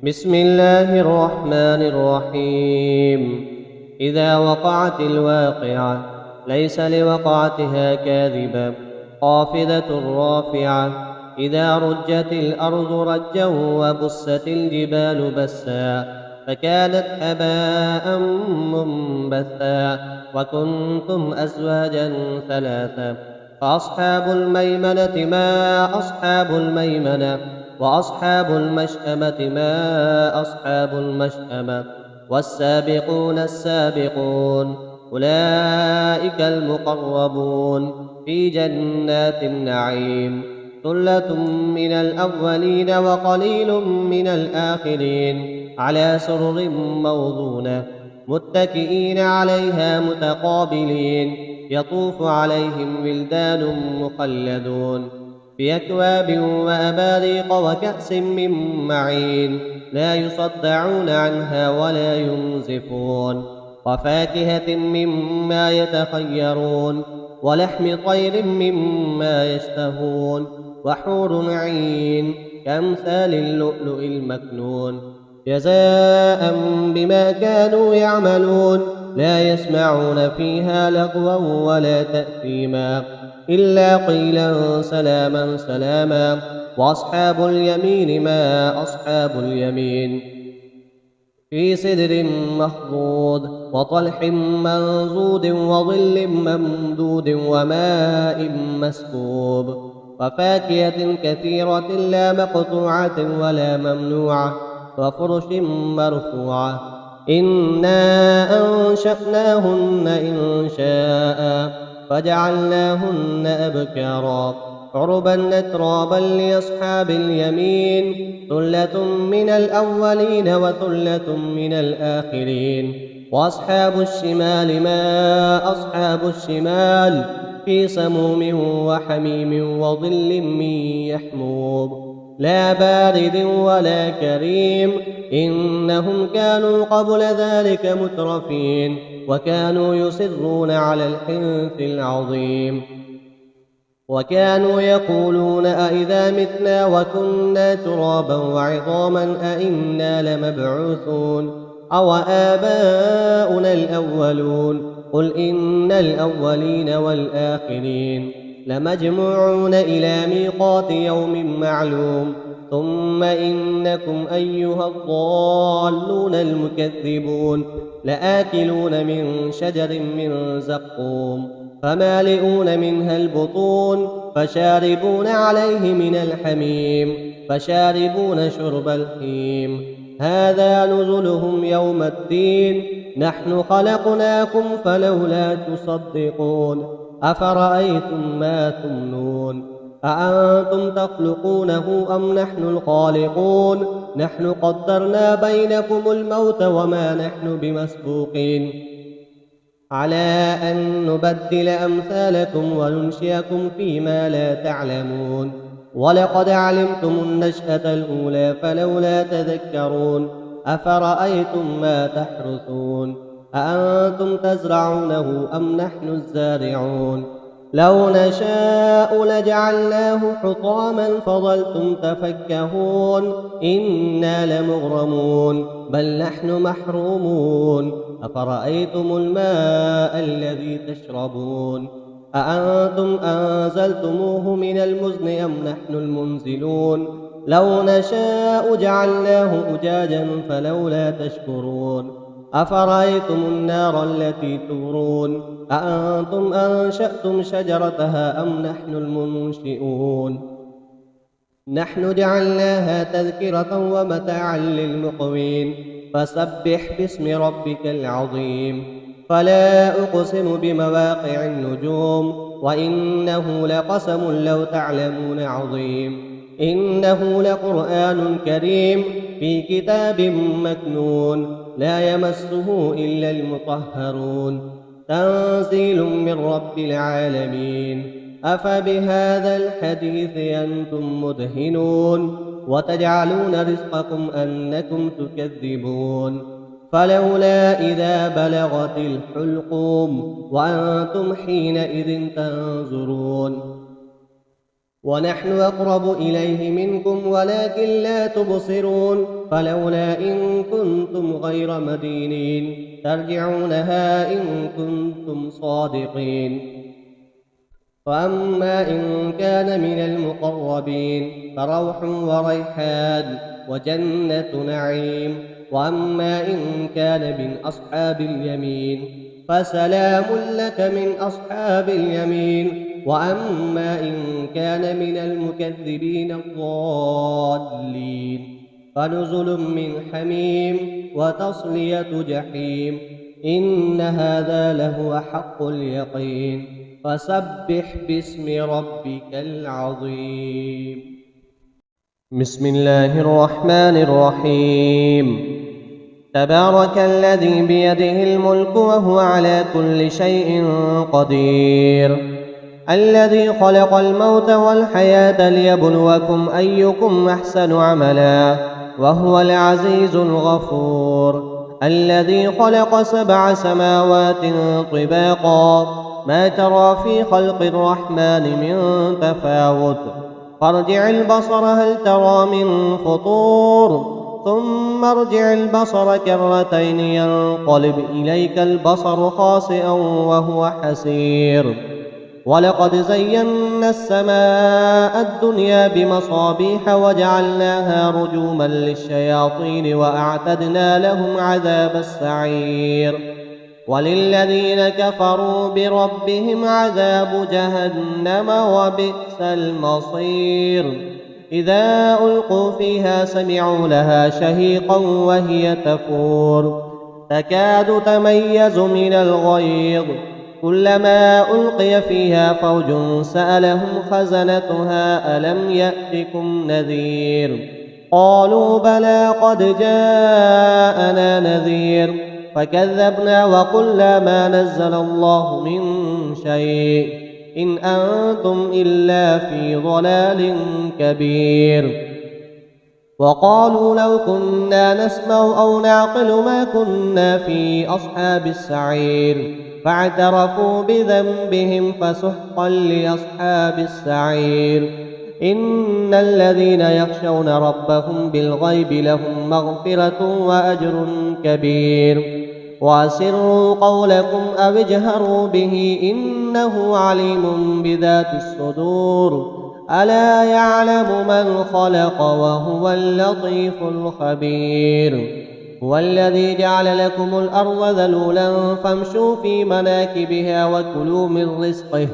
بسم الله الرحمن الرحيم. إذا وقعت الواقعة ليس لوقعتها كاذبة خافضة رافعة. إذا رجت الأرض رجا وبست الجبال بسا فكانت هباء منبثا وكنتم أزواجا ثلاثا. فأصحاب الميمنة ما أصحاب الميمنة وأصحاب المشأمة ما أصحاب المشأمة. والسابقون السابقون أولئك المقربون في جنات النعيم. ثلة من الأولين وقليل من الآخرين على سرر موضونة متكئين عليها متقابلين. يطوف عليهم ولدان مخلدون بأكواب وأباريق وكأس من معين لا يصدعون عنها ولا ينزفون. وفاكهة مما يتخيرون ولحم طير مما يشتهون. وحور عين كأمثال اللؤلؤ المكنون جزاء بما كانوا يعملون. لا يسمعون فيها لغوا ولا تأثيما إلا قيلا سلاما سلاما. وأصحاب اليمين ما أصحاب اليمين في سدر مخضود وطلح منضود وظل ممدود وماء مسكوب. وفاكهة كثيرة لا مقطوعة ولا ممنوعة وفرش مرفوعة. إنا أنشأناهن إنشاء فجعلناهن أبكارا عربا أترابا لأصحاب اليمين. ثلة من الأولين وثلة من الآخرين. وأصحاب الشمال ما أصحاب الشمال في سموم وحميم وظل من يحموم لا بارد ولا كريم. إنهم كانوا قبل ذلك مترفين وكانوا يصرون على الحنث العظيم. وكانوا يقولون أئذا متنا وكنا ترابا وعظاما أئنا لمبعوثون أو آباؤنا الأولون. قل إن الأولين والآخرين لمجموعون إلى ميقات يوم معلوم. ثم إنكم أيها الضالون المكذبون لآكلون من شجر من زقوم فمالئون منها البطون فشاربون عليه من الحميم فشاربون شرب الهيم. هذا نزلهم يوم الدين. نحن خلقناكم فلولا تصدقون. أفرأيتم ما تمنون أأنتم تخلقونه أم نحن الخالقون. نحن قدرنا بينكم الموت وما نحن بمسبوقين على أن نبدل أمثالكم وننشئكم فيما لا تعلمون. ولقد علمتم النشأة الأولى فلولا تذكرون. أفرأيتم ما تحرثون أأنتم تزرعونه أم نحن الزارعون. لو نشاء لجعلناه حطاما فظلتم تفكهون. إنا لمغرمون بل نحن محرومون. أفرأيتم الماء الذي تشربون أأنتم أنزلتموه من المزن أم نحن المنزلون. لو نشاء جعلناه أجاجا فلولا تشكرون. أفرأيتم النار التي تورون أأنتم أنشأتم شجرتها أم نحن المنشئون. نحن جعلناها تذكرة ومتاعا للمقوين. فسبح باسم ربك العظيم. فلا أقسم بمواقع النجوم وإنه لقسم لو تعلمون عظيم. إنه لقرآن كريم في كتاب مكنون لا يمسه إلا المطهرون. تنزيل من رب العالمين. أفبهذا الحديث أنتم مدهنون وتجعلون رزقكم أنكم تكذبون. فلولا إذا بلغت الحلقوم وأنتم حينئذ تنظرون. ونحن أقرب إليه منكم ولكن لا تبصرون. فلولا إن كنتم غير مدينين ترجعونها إن كنتم صادقين. وأما إن كان من المقربين فروح وريحان وجنة نعيم. وأما إن كان من أصحاب اليمين فسلام لك من أصحاب اليمين. وأما إن كان من المكذبين الضالين فنزل من حميم وتصلية جحيم. إن هذا لهو حق اليقين. فسبح باسم ربك العظيم. بسم الله الرحمن الرحيم. تبارك الذي بيده الملك وهو على كل شيء قدير، الذي خلق الموت والحياة ليبلوكم أيكم أحسن عملا، وهو العزيز الغفور، الذي خلق 7 سماوات طباقا ما ترى في خلق الرحمن من تفاوت، فارجع البصر هل ترى من فطور، ثم ارجع البصر كرتين ينقلب إليك البصر خاسئا وهو حسير. ولقد زينا السماء الدنيا بمصابيح وجعلناها رجوما للشياطين وأعتدنا لهم عذاب السعير. وللذين كفروا بربهم عذاب جهنم وبئس المصير. إذا ألقوا فيها سمعوا لها شهيقا وهي تفور تكاد تميز من الغيظ، كلما ألقي فيها فوج سألهم خزنتها ألم يأتكم نذير، قالوا بلى قد جاءنا نذير فكذبنا وقلنا ما نزل الله من شيء إن أنتم إلا في ضلال كبير. وقالوا لو كنا نسمع أو نعقل ما كنا في أصحاب السعير، فاعترفوا بذنبهم فسحقا لأصحاب السعير. إن الذين يخشون ربهم بالغيب لهم مغفرة وأجر كبير. وأسروا قولكم أو اجهروا به إنه عليم بذات الصدور. ألا يعلم من خلق وهو اللطيف الخبير. هو الذي جعل لكم الأرض ذلولا فامشوا في مناكبها وكلوا من رزقه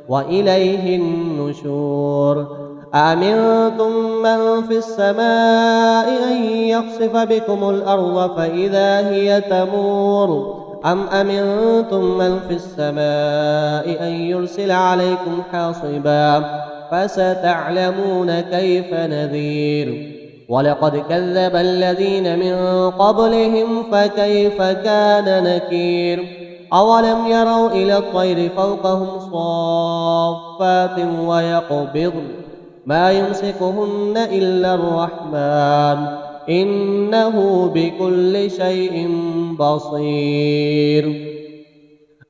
وإليه النشور. أأمنتم من في السماء أن يخسف بكم الأرض فإذا هي تمور، أم أمنتم من في السماء أن يرسل عليكم حاصبا، فستعلمون كيف نذير. ولقد كذب الذين من قبلهم فكيف كان نكير. أولم يروا إلى الطير فوقهم صافات ويقبضن ما يمسكهن إلا الرحمن إنه بكل شيء بصير.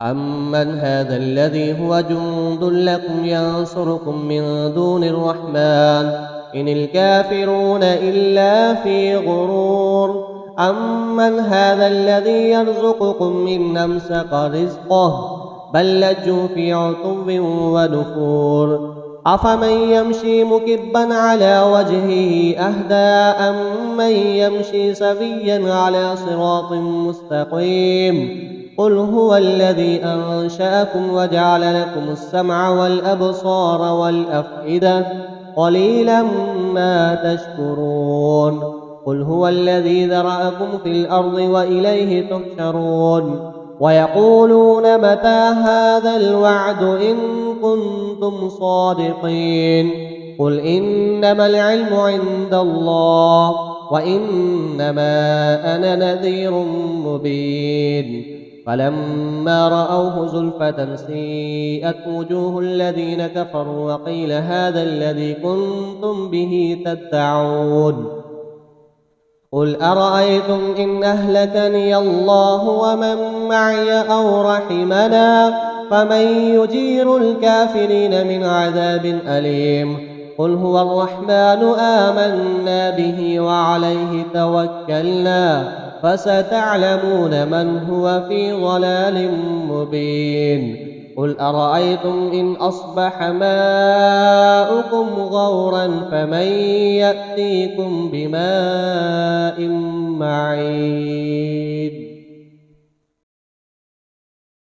أمن هذا الذي هو جند لكم ينصركم من دون الرحمن إن الكافرون إلا في غرور. أمن هذا الذي يرزقكم إن أمسك رزقه بل لجوا في عتو ونفور. أفمن يمشي مكبا على وجهه أهدى أمن يمشي سويا على صراط مستقيم. قل هو الذي أنشأكم وجعل لكم السمع والأبصار والأفئدة قليلا ما تشكرون. قل هو الذي ذرأكم في الأرض وإليه تحشرون. ويقولون متى هذا الوعد إن كنتم صادقين. قل إنما العلم عند الله وإنما أنا نذير مبين. فلما رأوه زلفة سيئت وجوه الذين كفروا وقيل هذا الذي كنتم به تدعون. قل أرأيتم إن أهلكني الله ومن معي أو رحمنا فمن يجير الكافرين من عذاب أليم. قل هو الرحمن آمنا به وعليه توكلنا فستعلمون من هو في ضلال مبين قل أرأيتم إن أصبح ماؤكم غورا فمن يأتيكم بماء معين